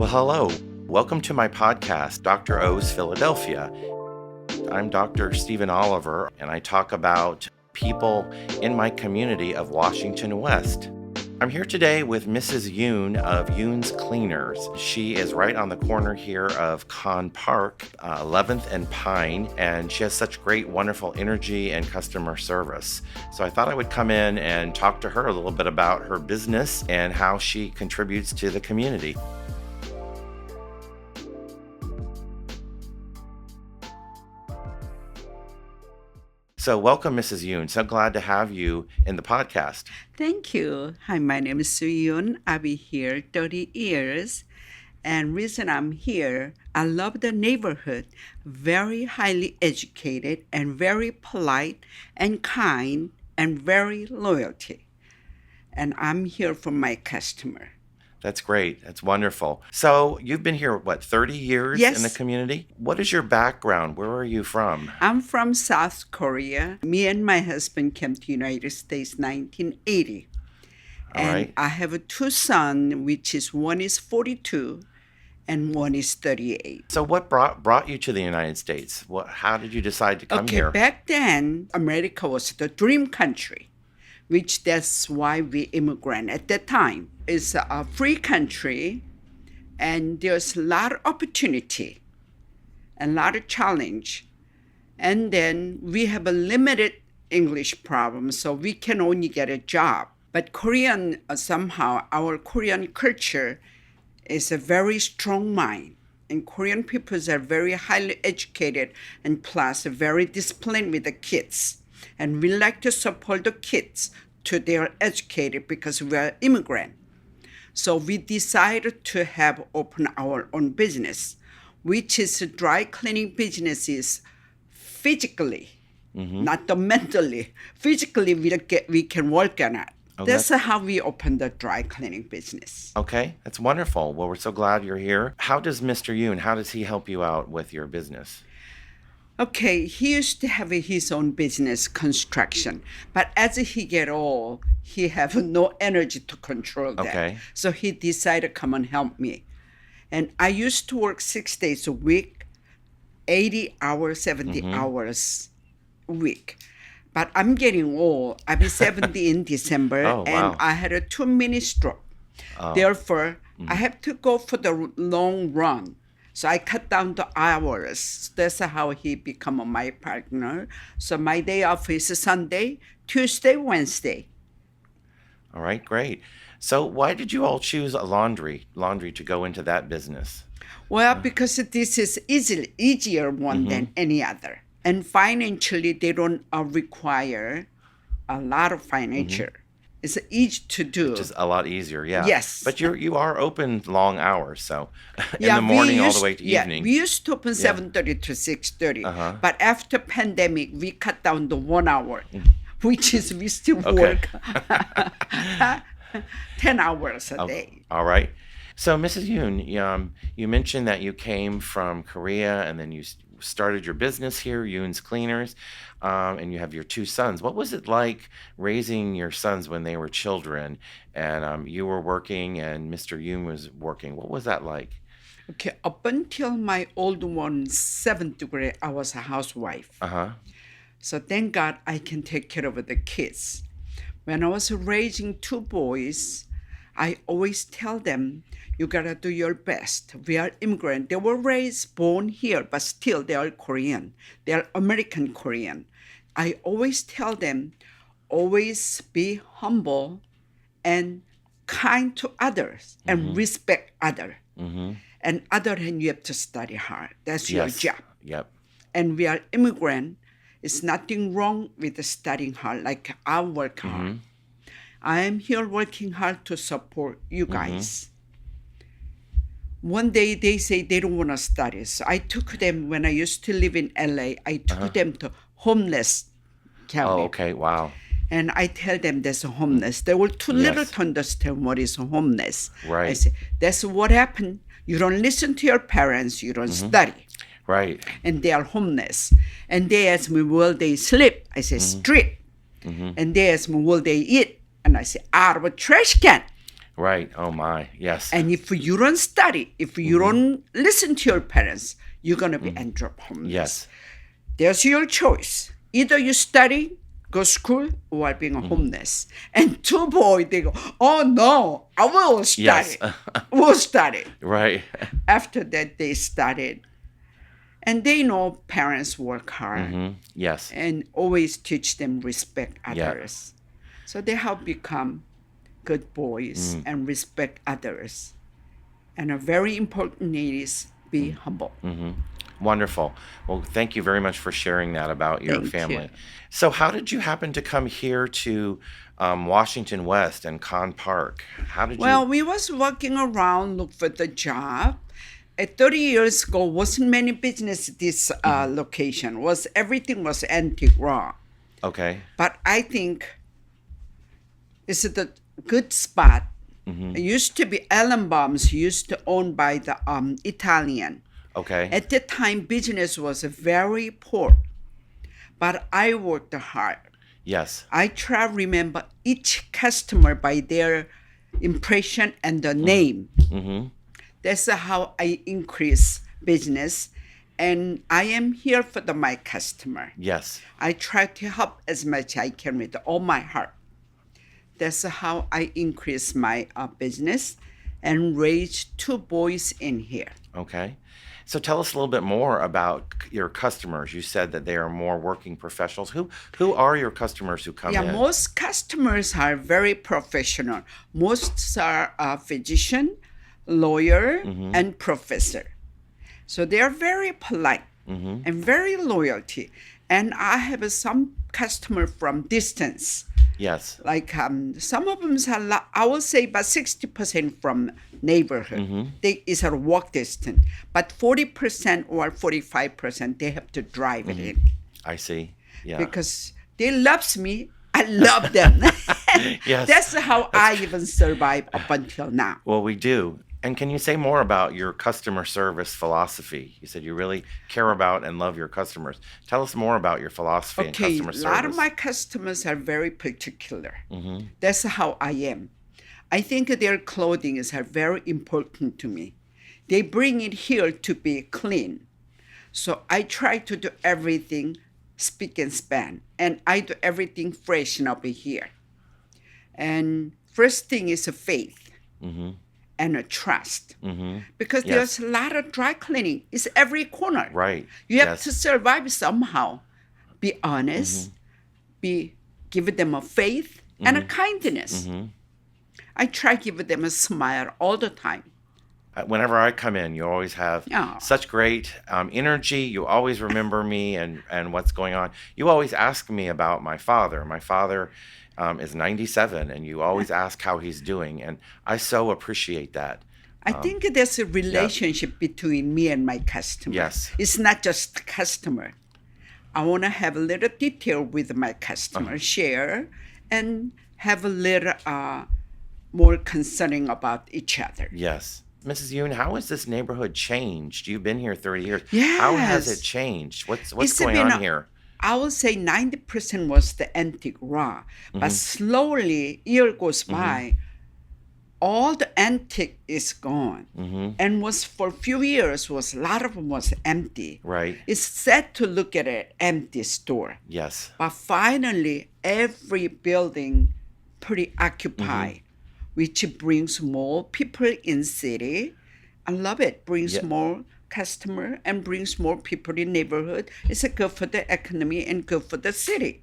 Well, hello. Welcome to my podcast, Dr. O's Philadelphia. I'm Dr. Stephen Oliver, and I talk about people in my community of Washington West. I'm here today with Mrs. Yoon of Yoon's Cleaners. She is right on the corner here of Conn Park, 11th and Pine, and she has such great, wonderful energy and customer service. So I thought I would come in and talk to her a little bit about her business and how she contributes to the community. So welcome, Mrs. Yoon. So glad to have you in the podcast. Thank you. Hi, my name is Yoon. I've been here 30 years. And reason I'm here, I love the neighborhood. Very highly educated and very polite and kind and very loyalty. And I'm here for my customer. That's great. That's wonderful. So you've been here, 30 years Yes. in the community? What is your background? Where are you from? I'm from South Korea. Me and my husband came to United States 1980. All And right. I have two sons, which is one is 42 and one is 38. So what brought you to the United States? How did you decide to come here? Back then, America was the dream country, which that's why we immigrant at that time. It's a free country, and there's a lot of opportunity and a lot of challenge. And then we have a limited English problem, so we can only get a job. But Korean, somehow, our Korean culture is a very strong mind. And Korean people are very highly educated and plus very disciplined with the kids. And we like to support the kids to their educated because we are immigrant. So we decided to open our own business, which is a dry cleaning businesses physically, not the mentally. Physically, we can work on it. Oh, That's how we opened the dry cleaning business. Okay, that's wonderful. Well, we're so glad you're here. How does Mr. Yoon, how does he help you out with your business? Okay, he used to have his own business construction, but as he get old, he have no energy to control that. Okay. So he decided to come and help me. And I used to work 6 days a week, 80 hours, 70 hours a week. But I'm getting old. I'll be 70 in December, Oh, wow. and I had a 2-minute stroke. Therefore, I have to go for the long run. So I cut down the hours. That's how he become my partner. So my day off is Sunday, Tuesday, Wednesday. All right, great. So why did you all choose a laundry to go into that business? Well, because this is easier one than any other. And financially, they don't require a lot of financial. It's easy to do. Just a lot easier, yeah. Yes. But you are open long hours, so in the morning all the way to evening. We used to open 7:30 to 6:30. But after pandemic, we cut down to 1 hour, which is we still work 10 hours a day. All right. So, Mrs. Yoon, you mentioned that you came from Korea and then you started your business here, Yoon's Cleaners, and you have your two sons. What was it like raising your sons when they were children and you were working and Mr. Yoon was working? What was that like? Okay, up until my old one, 7th grade, I was a housewife. So thank God I can take care of the kids. When I was raising 2 boys, I always tell them, you gotta do your best. We are immigrant. They were born here, but still they are Korean. They are American Korean. I always tell them, always be humble and kind to others and respect others. And other hand, you have to study hard. That's your job. Yep. And we are immigrant. It's nothing wrong with studying hard, like I work hard. I am here working hard to support you guys. One day they say they don't want to study. So I took them, when I used to live in LA, I took them to homeless cabin. Oh, okay. Wow. And I tell them there's a homeless. They were too little Yes. to understand what is homeless. Right. I say, that's what happened. You don't listen to your parents. You don't study. Right. And they are homeless. And they ask me, will they sleep? I say, street. And they ask me, will they eat? And I say, out of a trash can. Right. Oh my. Yes. And if you don't study, if you don't listen to your parents, you're going to be end up homeless. Yes. There's your choice. Either you study, go school, or being homeless. And two boys, they go, oh no, I will study. Yes. We'll study. Right. After that, they studied. And they know parents work hard Yes. and always teach them respect Yeah. others. So they have become good boys and respect others. And a very important is be humble. Wonderful. Well, thank you very much for sharing that about your Thank family. you. So, how did you happen to come here to Washington West and Con Park? How did Well, you? we was walking around, look for the job. 30 years ago, wasn't many business this location. Everything was antique raw. Okay. But I think it's the good spot. It used to be Ellenbaum's, used to owned by the Italian. Okay. At that time, business was very poor. But I worked hard. Yes. I try to remember each customer by their impression and the name. That's how I increase business. And I am here for my customer. Yes. I try to help as much as I can with all my heart. That's how I increase my business and raise two boys in here. Okay. So tell us a little bit more about your customers. You said that they are more working professionals. Who are your customers who come in? Most customers are very professional. Most are a physician, lawyer, and professor. So they are very polite and very loyalty. And I have some customer from distance. Yes. Like some of them are, I would say about 60% from neighborhood. They is a walk distance, but 40% or 45% they have to drive it in. I see. Yeah. Because they loves me, I love them. Yes. That's how I even survive up until now. Well, we do. And can you say more about your customer service philosophy? You said you really care about and love your customers. Tell us more about your philosophy and customer service. A lot of my customers are very particular. That's how I am. I think their clothing is very important to me. They bring it here to be clean. So I try to do everything spick and span. And I do everything fresh and over here. And first thing is a faith. And a trust. Because there's a lot of dry cleaning. It's every corner. Right. You have to survive somehow. Be honest. Give them a faith and a kindness. I try to give them a smile all the time. Whenever I come in, you always have such great energy. You always remember me and what's going on. You always ask me about my father. My father is 97, and you always ask how he's doing, and I so appreciate that. I think there's a relationship between me and my customer. Yes. It's not just the customer. I want to have a little detail with my customer, share, and have a little more concerning about each other. Yes. Mrs. Yoon, how has this neighborhood changed? You've been here 30 years. Yes. How has it changed? What's going on here? I would say 90% was the antique raw. But slowly, year goes by, all the antique is gone. And was for a few years, a lot of them was empty. Right. It's sad to look at an empty store. Yes. But finally, every building pretty occupied, which brings more people in city. I love it. Brings more customer and brings more people in neighborhood. It's good for the economy and good for the city.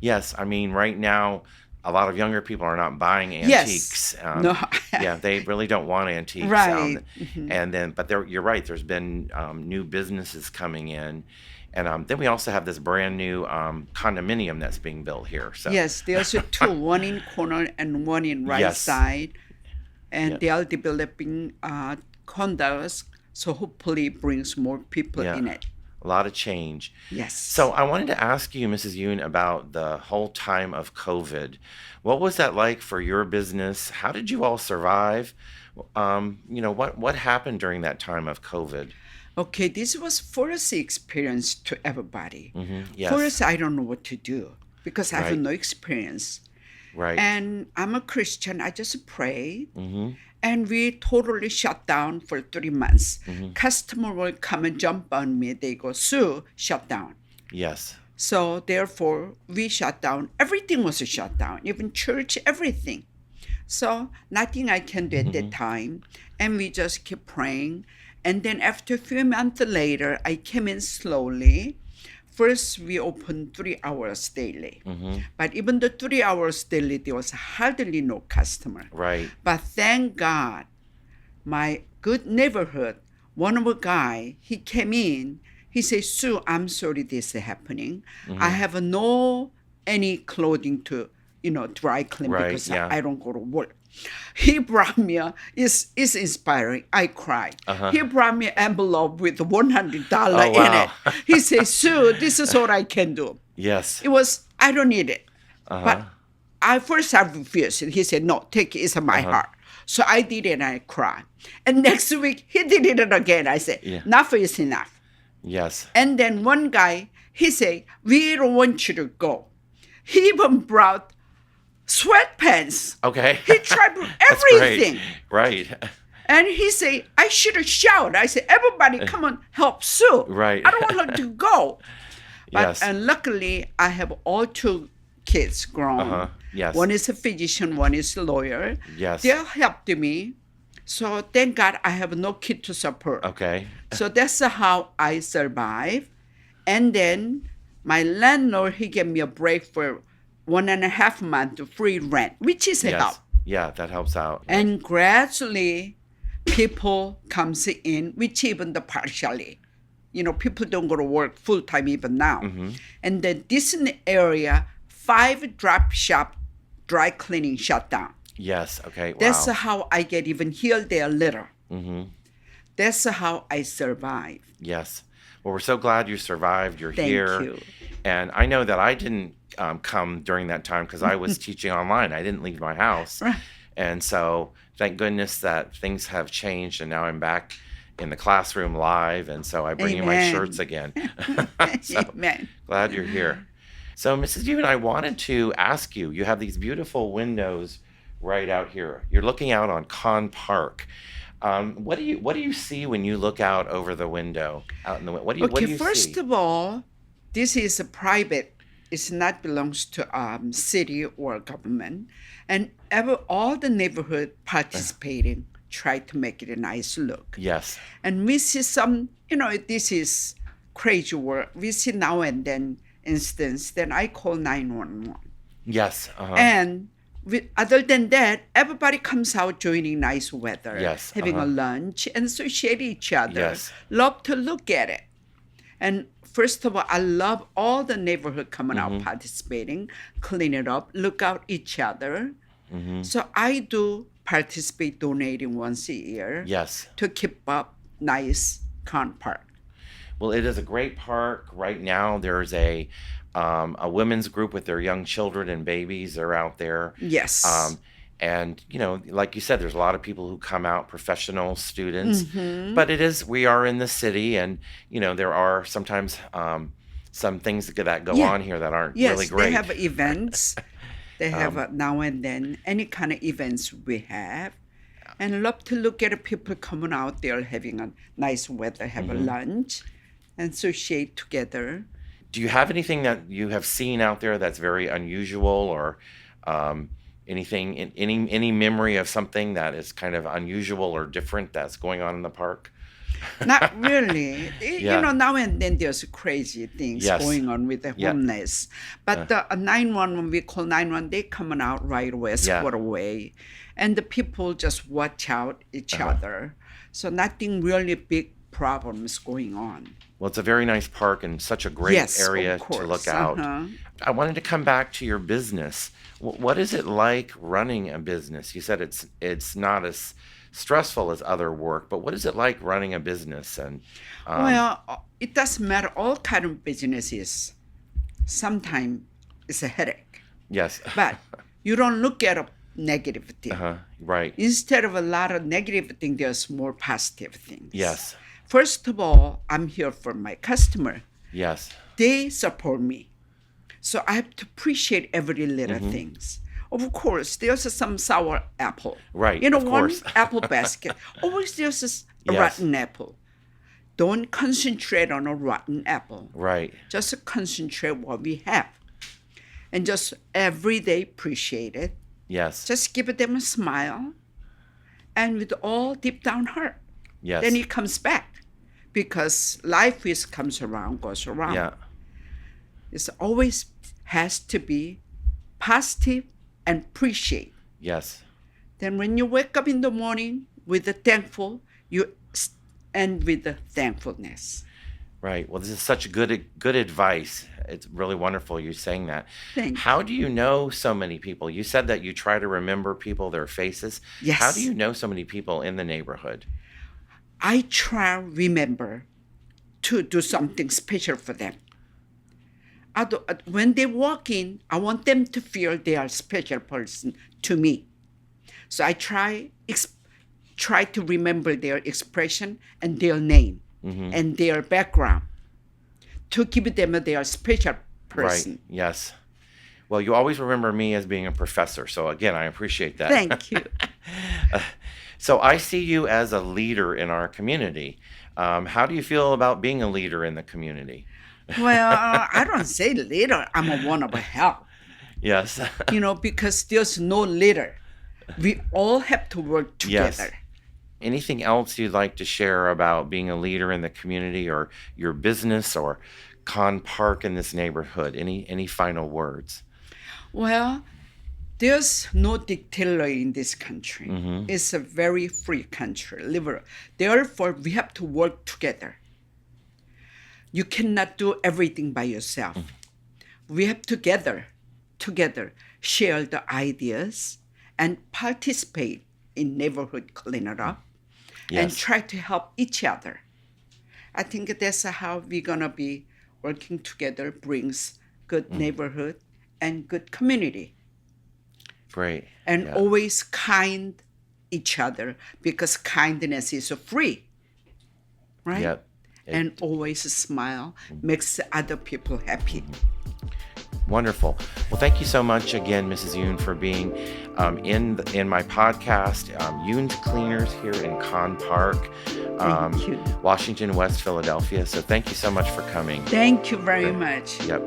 Yes. I mean, right now, a lot of younger people are not buying antiques. No. Yeah, they really don't want antiques. Right. And then, but you're right. There's been new businesses coming in, and then we also have this brand new condominium that's being built here. So yes, there's two, one in corner and one in right side, and they are developing condos. So hopefully it brings more people in it. A lot of change. Yes. So I wanted to ask you, Mrs. Yoon, about the whole time of COVID. What was that like for your business? How did you all survive? What happened during that time of COVID? Okay, this was first experience to everybody. Yes. First, I don't know what to do because I have Right. no experience. Right. And I'm a Christian. I just pray. Mm-hmm. And we totally shut down for 3 months. Mm-hmm. Customer will come and jump on me. They go, Sue, shut down. Yes. So therefore, we shut down. Everything was shut down, even church, everything. So nothing I can do at that time. And we just keep praying. And then after a few months later, I came in slowly. First, we opened 3 hours daily. But even the 3 hours daily, there was hardly no customer. Right. But thank God, my good neighborhood, one of a guy, he came in. He said, Sue, I'm sorry this is happening. I have no any clothing to, dry clean Right, because yeah. I don't go to work. He brought me it's inspiring. I cried. He brought me an envelope with $100 Oh, in wow. it. He said, Sue, this is what I can do. Yes. It was, I don't need it. But I refused. He said, no, take it. It's my heart. So I did it and I cried. And next week, he did it again. I said, enough is enough. Yes. And then one guy, he said, we don't want you to go. He even brought sweatpants. Okay. He tried That's great. everything. Right. And he said, I should have shouted. I said, everybody come on, help Sue. Right. I don't want her to go. But, Yes. And luckily, I have all 2 kids grown. Yes. One is a physician, one is a lawyer. Yes. They helped me. So thank God I have no kid to support. Okay. So that's how I survive. And then my landlord, he gave me a break for 1.5 months free rent, which is a help. Yeah, that helps out. And gradually, people comes in, which even the partially. People don't go to work full time even now. And then this area, 5 drop shop dry cleaning shut down. Yes. Okay. Wow. That's how I get even here there a little. That's how I survive. Yes. Well, we're so glad you survived. You're Thank here. you. And I know that I didn't come during that time because I was teaching online. I didn't leave my house. Right. And so thank goodness that things have changed. And now I'm back in the classroom live. And so I bring you my Amen. shirts again. So Amen. glad you're here. So Mrs. Yoon, I wanted to ask you, you have these beautiful windows right out here. You're looking out on Con Park. What do you see when you look out over the window? Out in the what do you First see? of all, this is a private. It's not belongs to city or government, and all the neighborhood participating try to make it a nice look. Yes. And we see some, this is crazy work. We see now and then instance. Then I call 911. Yes. And other than that, everybody comes out joining nice weather, Yes, having a lunch, and associate each other. Yes. Love to look at it. And first of all, I love all the neighborhood coming out participating, clean it up, look out each other. So I do participate donating once a year Yes. to keep up nice Con Park. Well, it is a great park. Right now, there's a women's group with their young children and babies. They're out there. Yes. And, like you said, there's a lot of people who come out, professional students. But we are in the city, and, there are sometimes some things that go on here that aren't really great. They have events. They have now and then, any kind of events we have. And love to look at people coming out there having a nice weather, have a lunch, and associate together. Do you have anything that you have seen out there that's very unusual, or anything, any memory of something that is kind of unusual or different that's going on in the park? Not really. Now and then there's crazy things Yes. going on with the homeless. But the 911, we call 911, they coming out right away, escort away. And the people just watch out each other. So nothing really big problems going on. Well, it's a very nice park and such a great area to look out. I wanted to come back to your business. What is it like running a business? You said it's not as stressful as other work, but what is it like running a business? And Well, it doesn't matter. All kind of businesses, sometimes it's a headache. Yes. But you don't look at a negative thing. Right. Instead of a lot of negative things, there's more positive things. Yes. First of all, I'm here for my customer. Yes. They support me. So I have to appreciate every little things. Of course, there's some sour apple. Right, You know, of one course. apple basket. Always there's a Yes. rotten apple. Don't concentrate on a rotten apple. Right. Just concentrate what we have. And just every day appreciate it. Yes. Just give them a smile. And with all deep down heart. Yes. Then it comes back. Because life comes around, goes around. Yeah. It's always has to be positive and appreciate. Yes. Then when you wake up in the morning with the thankful, you end with the thankfulness. Right. Well, this is such good advice. It's really wonderful you saying that. Thank How do you know so many people? You said that you try to remember people, their faces. Yes. How do you know so many people in the neighborhood? I try remember to do something special for them. When they walk in, I want them to feel they are a special person to me. So I try to remember their expression and their name and their background to give them their special person. Right. Yes. Well, you always remember me as being a professor. So again, I appreciate that. Thank you. So I see you as a leader in our community. How do you feel about being a leader in the community? Well, I don't say leader. I'm a one of a help. Yes. Because there's no leader. We all have to work Yes. together. Anything else you'd like to share about being a leader in the community or your business or Con Park in this neighborhood? Any final words? Well, there's no dictator in this country. It's a very free country, liberal. Therefore, we have to work together. You cannot do everything by yourself. We have together share the ideas and participate in neighborhood cleanup and Yes. try to help each other. I think that's how we're gonna be working together brings good neighborhood and good community. Great. And Yeah. always kind each other because kindness is free, right? Yep. And always smile makes other people happy. Wonderful. Well, thank you so much again, Mrs. Yoon, for being in my podcast, Yoon's Cleaners here in Con Park, Thank you. Washington, West Philadelphia. So thank you so much for coming. Thank you very much. Yep.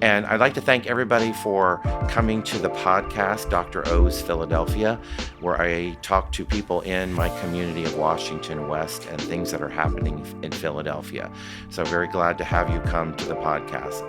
And I'd like to thank everybody for coming to the podcast, Dr. O's Philadelphia, where I talk to people in my community of Washington West and things that are happening in Philadelphia. So very glad to have you come to the podcast.